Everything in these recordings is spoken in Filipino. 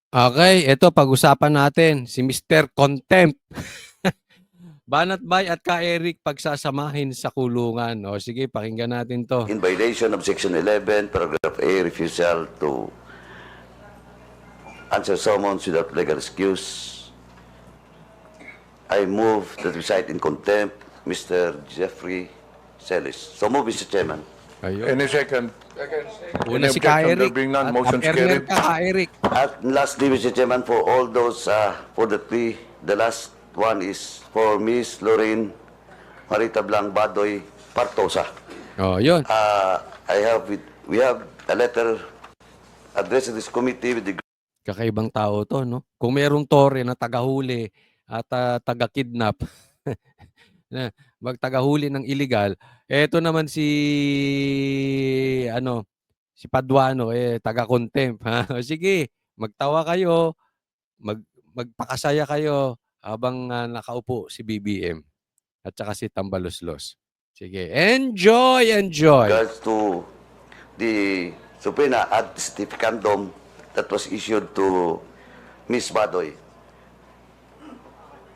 Okay, ito pag-usapan natin si Mr. Contempt. Banat Bay at Ka Eric pagsasamahin sa kulungan. O sige, pakinggan natin to. In violation of Section 11, Paragraph A, refusal to answer summons without legal excuse, I move that we cite in contempt Mr. Jeffrey Celis. So move, Mr. Chairman. Ayun. Any second? Una Any si Ka objection? There Eric. being none, At motion partner carried. Ka Eric. At lastly, Mr. Chairman, for all those, for the three, the last one is for Miss Lorraine Marita Blang Badoy Partosa. Oh, yun. We have a letter addressed to this committee with the Kakaibang tao to, no? Kung merong tore na tagahuli at taga-kidnap, na magtagahuli ng illegal, eto naman si si Paduano taga-contempt, ha. O sige, magtawa kayo, magpakasaya kayo habang nakaupo si BBM at saka si Tambaloslos. Sige, enjoy! regards to the subpoena ad certificandum that was issued to Miss Badoy.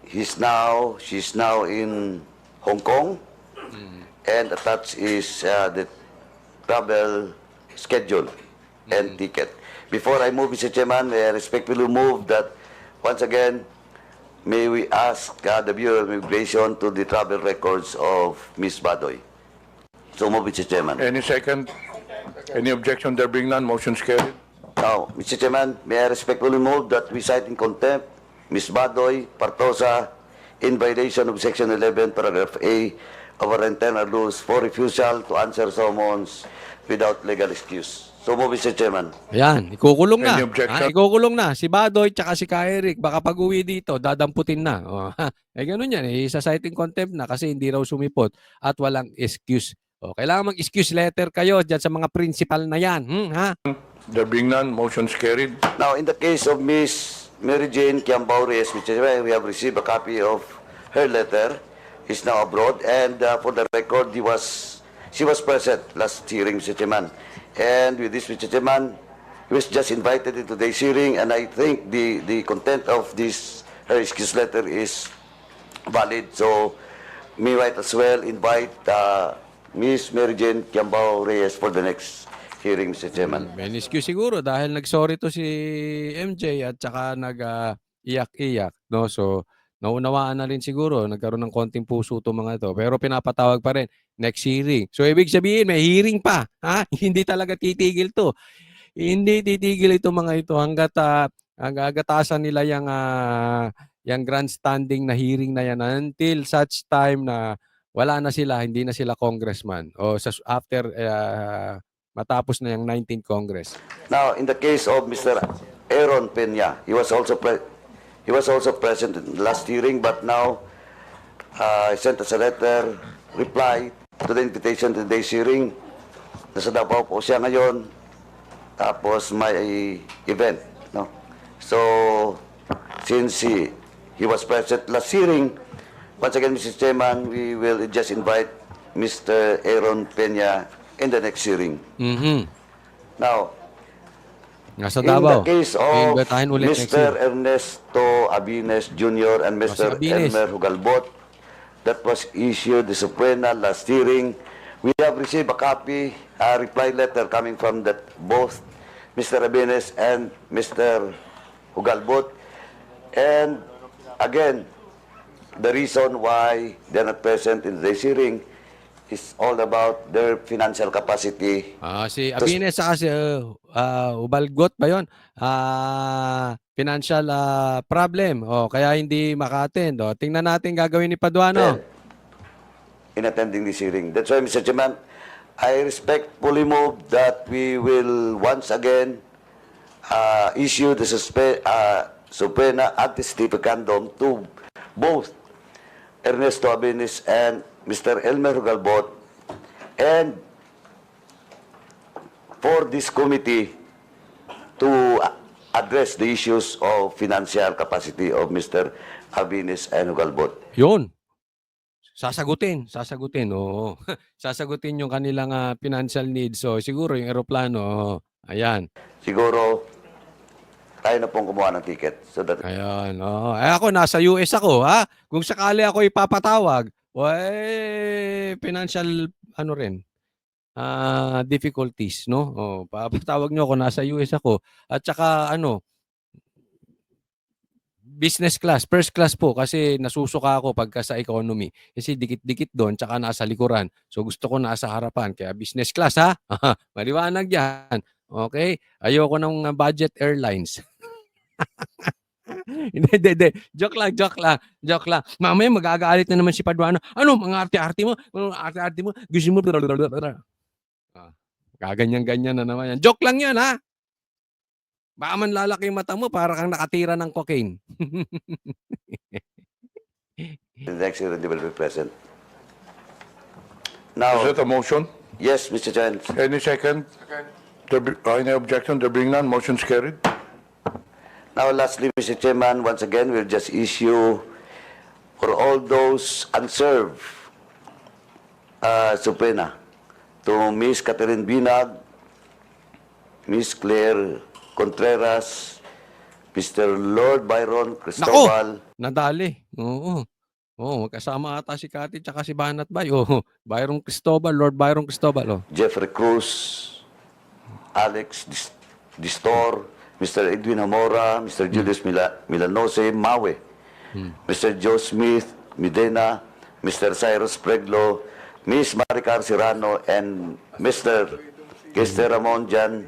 She's now in Hong Kong, and attached is the travel schedule and ticket. Before I move, Mr. Chairman, I respectfully move that once again, may we ask the Bureau of Immigration to the travel records of Miss Badoy. So move, Mr. Chairman. Any second? Any objection? There being none, motion carried. Now, Mr. Chairman, may I respectfully move that we cite in contempt Ms. Badoy Partosa in violation of Section 11, Paragraph A of our internal rules for refusal to answer summons without legal excuse. So move, Mr. Chairman. Ayan, ikukulong na. Any objection? Ikukulong na. Si Badoy tsaka si Ka Eric, baka pag-uwi dito, dadamputin na. O, ganun yan. Isa-citing contempt na kasi hindi raw sumipot at walang excuse. O, kailangan mag-excuse letter kayo dyan sa mga principal na yan. Ha? There being none, motion carried. Now, in the case of Ms. Mary Jane Kiambao Reyes, Mr. Chairman, we have received a copy of her letter. He's now abroad, and for the record, she was present last hearing, Mr. Chairman. And with this, Mr. Chairman, he was just invited into today's hearing, and I think the content of this her excuse letter is valid. So, me might as well invite Ms. Mary Jane Kiambao Reyes for the next hearing, Mr. Chairman. May excuse siguro dahil nag-sorry to si MJ at saka nag-iyak-iyak. No? So, naunawaan na rin siguro. Nagkaroon ng konting puso itong mga ito. Pero pinapatawag pa rin. Next hearing. So, ibig sabihin, may hearing pa. Ha? Hindi talaga titigil to. Hindi titigil ito mga ito hanggat agatasan nila yung grandstanding na hearing na yan until such time na wala na sila, hindi na sila congressman. O after matapos na yung 19th Congress. Now, in the case of Mr. Aaron Peña, he was also present in the last hearing, but now he sent us a letter, reply to the invitation to today's hearing. Nasa Davao po siya ngayon, tapos may event. No? So, since he was present last hearing, once again, Mr. Chairman, we will just invite Mr. Aaron Peña in the next hearing. Now, Nasa in Davao. the case of Iimbitahin ulit next Mr. year. Ernesto Abines Jr. and Mr. Abines. Elmer Hugalbot, that was issued the subpoena last hearing, we have received a copy, a reply letter coming from both Mr. Abines and Mr. Hugalbot. And again, the reason why they're not present in today's hearing is all about their financial capacity. Si Abines saka si Ubalgot ba yun? Financial problem. Kaya hindi maka-attend. Tingnan natin gagawin ni Paduano. In attending this hearing. That's why, Mr. Chairman, I respectfully move that we will once again issue the subpoena ad certificandum to both Ernesto Abines and Mr. Elmer Hugalbot, and for this committee to address the issues of financial capacity of Mr. Abines and Hugalbot. Yun. Sasagutin. Oo. Sasagutin yung kanilang financial needs. So, siguro yung eroplano, ayan. Siguro, tayo na pong kumuha ng ticket. So that Ayan, oo. Eh, ako nasa US ako, ha? Kung sakali ako ipapatawag, financial ano rin, difficulties, no? Oh, papatawag niyo ako, nasa US ako. At saka ano, business class, first class po kasi nasusuka ako pagka sa economy. Kasi dikit-dikit doon, tsaka nasa likuran. So gusto ko nasa harapan, kaya business class, ha? Maliwanag yan. Okay? Ayoko ng budget airlines. Hindi, hindi, hindi. Joke lang, joke lang, joke lang. Mamaya magagalit na naman si Paduano. Ano, mga arte-arte mo? Mga arte-arte mo? Gusto mo? Ah, gaganyan-ganyan na naman yan. Joke lang yan, ha? Baka man lalaki yung mata mo para kang nakatira ng cocaine. the next hearing they will be present. Is Now, that a motion? yes, Mr. Chairman. Any second? Any objection? There being none, motion's carried. Now, lastly, Mr. Chairman, once again, we'll just issue for all those unserved subpoena to Miss Catherine Binag, Miss Claire Contreras, Mr. Lord Byron Cristobal, Nadali. Oo. Oo, magkasama ata si Cathy tsaka si Banat Bay. Oo, Byron Cristobal, Lord Byron Cristobal. Oh. Jeffrey Cruz, Alex Distor, Mr. Edwin Hamora, Mr. Julius Milanose Mawe, Mr. Joe Smith Medina, Mr. Cyrus Preglo, Miss Maricar Serrano, and Mr. Kester Ramon Jan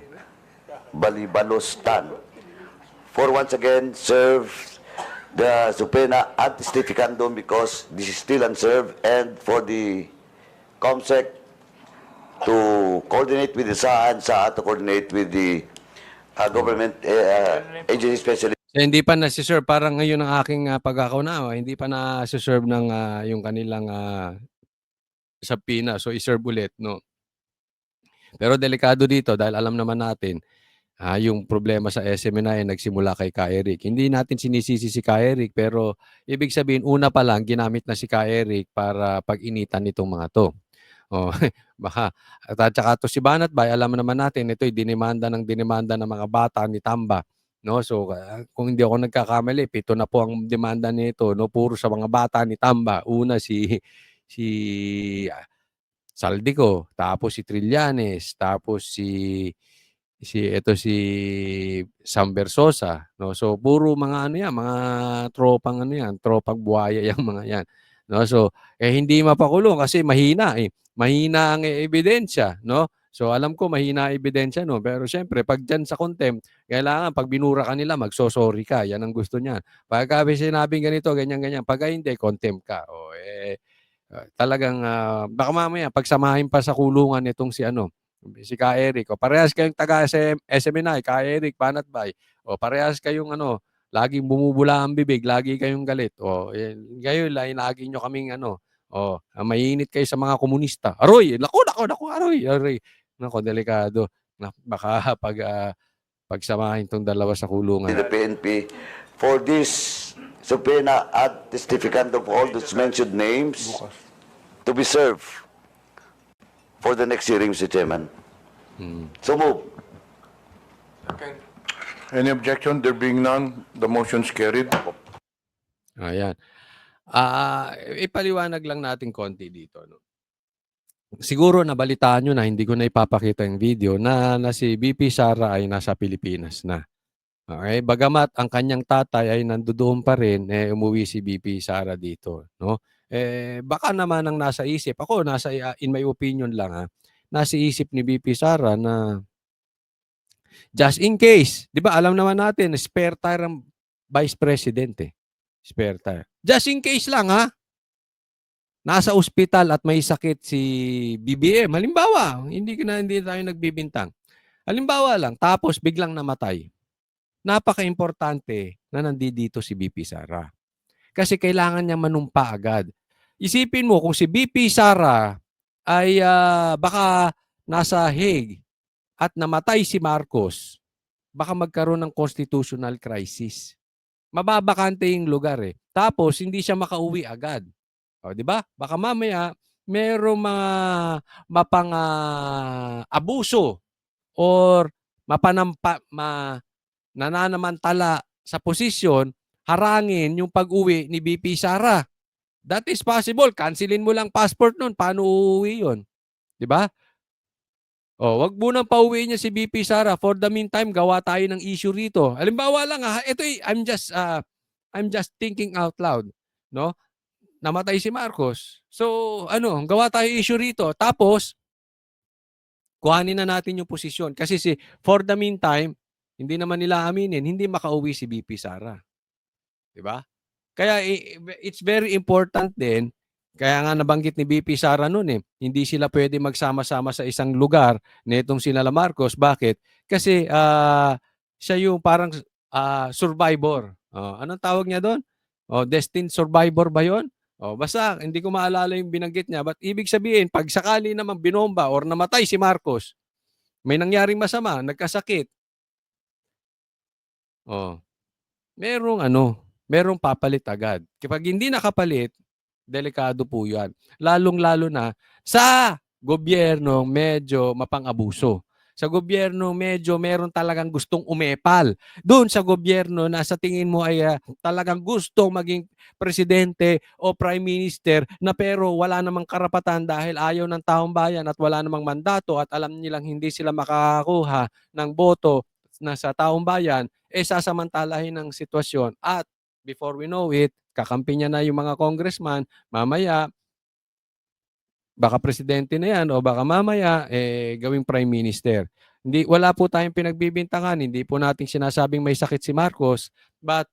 Balibalos Tan. For once again, serve the subpoena ad testificandum because this is still unserved, and for the COMSEC to coordinate with the SAA and SAA to coordinate with the government agency specialist. Hindi pa nasi-serve, parang ngayon ang aking pagkakaunawa, hindi pa nasi-serve ng yung kanilang subpoena. So i-serve ulit, no. Pero delikado dito dahil alam naman natin yung problema sa SMNI nagsimula kay Ka Eric. Hindi natin sinisisi si Ka Eric, pero ibig sabihin una pa lang ginamit na si Ka Eric para pag-initan nitong mga 'to. Oh, baka at saka 'to si Banat Bay, alam naman natin ito'y dinemanda ng mga bata ni Tamba, no? So, kung hindi ako nagkakamali 7 na po ang demanda nito, no, puro sa mga bata ni Tamba. Una si Saldico, tapos si Trillanes, tapos si Sam Versosa, no? So puro mga ano 'yan, mga tropang ano 'yan, tropang buhaya 'yang mga 'yan, no? So hindi mapakulong kasi mahina eh. Mahina ang ebidensya, no? So alam ko mahina ang ebidensya no, pero siyempre 'pag diyan sa contempt, kailangan 'pag binura ka nila magso-sorry ka, 'yan ang gusto niyan. Pagka may sinabing ganito, ganyan, ganyan, pagka hindi contempt ka, talagang baka mamaya pagsamahin pa sa kulungan itong si Ka Eric. O parehas kayong taga SMNI, Ka Eric, Banat Bay. O parehas kayong laging bumubula ang bibig, lagi kayong galit. O ngayon lagi nyo kaming mainit kayo sa mga komunista. Aroy, naku, aroy. Naku, delikado. Baka pagsamahin tong dalawa sa kulungan. The PNP for this subpoena ad testificandum for all those mentioned names to be served for the next hearing, Mr. Chairman. So move. Any objection? There being none, the motion's carried. Ayan. Ipaliwanag lang natin konti dito. No? Siguro nabalitaan nyo na, hindi ko na ipapakita yung video, na si BP Sara ay nasa Pilipinas na. Okay? Bagamat ang kanyang tatay ay nandoon pa rin, umuwi si BP Sara dito. No? Baka naman ang nasa isip, ako in my opinion lang nasa isip ni BP Sara na just in case, di ba alam naman natin, spare tire ang Vice President Spare tire. Just in case lang nasa ospital at may sakit si BBM. Halimbawa, hindi tayo nagbibintang. Halimbawa lang, tapos biglang namatay. Napaka-importante na nandito si BP Sara. Kasi kailangan niya manumpa agad. Isipin mo kung si BP Sara ay baka nasa Hague at namatay si Marcos, baka magkaroon ng constitutional crisis. Mababakante yung lugar Tapos hindi siya makauwi agad. O, di ba? Baka mamaya merong mga abuso or nananamantala sa posisyon, harangin yung pag-uwi ni VP Sara. That is possible. Cancelin mo lang passport nun. Paano uuwi yun? Di ba? O, wag munang pauwiin niya si VP Sara. For the meantime, gawa tayo ng issue rito. Halimbawa lang ito I'm just thinking out loud, no? Namatay si Marcos. So, gawa tayo issue rito. Tapos, kuhanin na natin yung posisyon. Kasi for the meantime, hindi naman nila aminin, hindi makauwi si VP Sara. Di ba? Kaya it's very important din, kaya nga nabanggit ni VP Sara noon hindi sila pwede magsama-sama sa isang lugar nitong sila Marcos. Bakit? Kasi siya yung parang survivor. Anong tawag niya doon? Destined survivor ba yun? Basta hindi ko maalala yung binanggit niya. But ibig sabihin, pag sakali naman binomba or namatay si Marcos, may nangyaring masama, nagkasakit. Merong papalit agad. Kapag hindi nakapalit, delikado po yan. Lalong-lalo na sa gobyerno medyo mapang-abuso. Sa gobyerno medyo meron talagang gustong umepal. Doon sa gobyerno na sa tingin mo ay talagang gustong maging presidente o prime minister na pero wala namang karapatan dahil ayaw ng taong bayan at wala namang mandato at alam nilang hindi sila makakakuha ng boto na sa taong bayan, sasamantalahin ng sitwasyon at before we know it, kakampi niya na yung mga congressman, mamaya, baka presidente na yan o baka mamaya, gawing prime minister. Wala po tayong pinagbibintangan, hindi po natin sinasabing may sakit si Marcos, but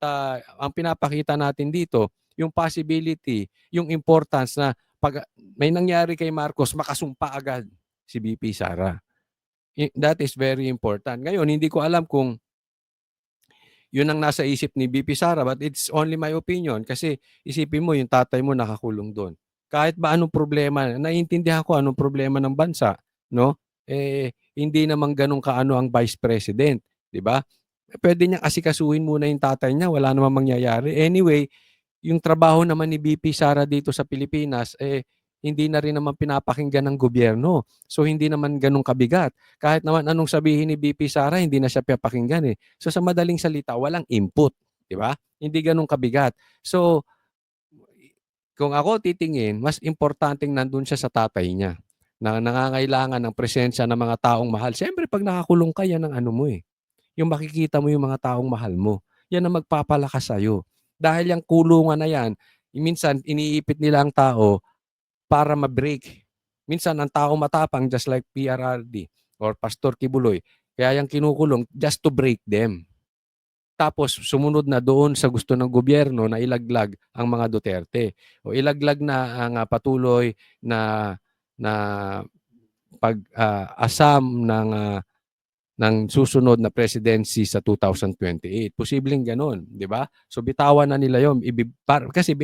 ang pinapakita natin dito, yung possibility, yung importance na pag may nangyari kay Marcos, makasumpa agad si VP Sara. That is very important. Ngayon, hindi ko alam kung yun ang nasa isip ni VP Sara, but it's only my opinion kasi isipin mo yung tatay mo nakakulong doon. Kahit ba anong problema, naiintindihan ko anong problema ng bansa, no? Hindi naman ganun kaano ang vice president, di ba? Pwede niyang asikasuhin muna yung tatay niya, wala namang mangyayari. Anyway, yung trabaho naman ni VP Sara dito sa Pilipinas, hindi na rin naman pinapakinggan ng gobyerno. So, hindi naman ganun kabigat. Kahit naman anong sabihin ni VP Sara, hindi na siya pinapakinggan So, sa madaling salita, walang input. Di ba? Hindi ganun kabigat. So, kung ako titingin, mas importanteng nandun siya sa tatay niya na nangangailangan ng presensya ng mga taong mahal. Siyempre, pag nakakulong ka, yan ang yung makikita mo yung mga taong mahal mo. Yan ang magpapalakas sa'yo. Dahil yung kulungan na yan, minsan iniipit nila ang tao para ma-break. Minsan ang tao matapang just like PRRD or Pastor Kibuloy. Kaya yung kinukulong just to break them. Tapos sumunod na doon sa gusto ng gobyerno na ilaglag ang mga Duterte. O ilaglag na ang patuloy na pag-asam ng susunod na presidency sa 2028. Posibleng ganun, di ba? So bitawan na nila yun. Kasi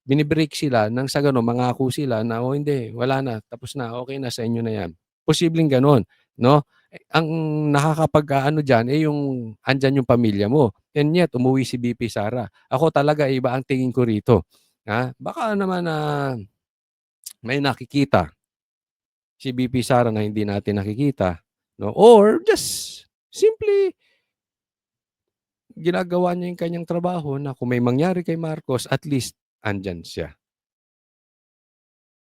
binibreak sila nang sa gano'n mangako sila na hindi, wala na, tapos na, okay na sa inyo na yan. Posibleng gano'n, no? Ang nakakapag-aano diyan yung andiyan yung pamilya mo. And yet umuwi si VP Sara. Ako talaga iba ang tingin ko rito. Baka naman may nakikita si VP Sara na hindi natin nakikita, no? Or just simply ginagawa niya yung kanyang trabaho na kung may mangyari kay Marcos, at least andyan siya.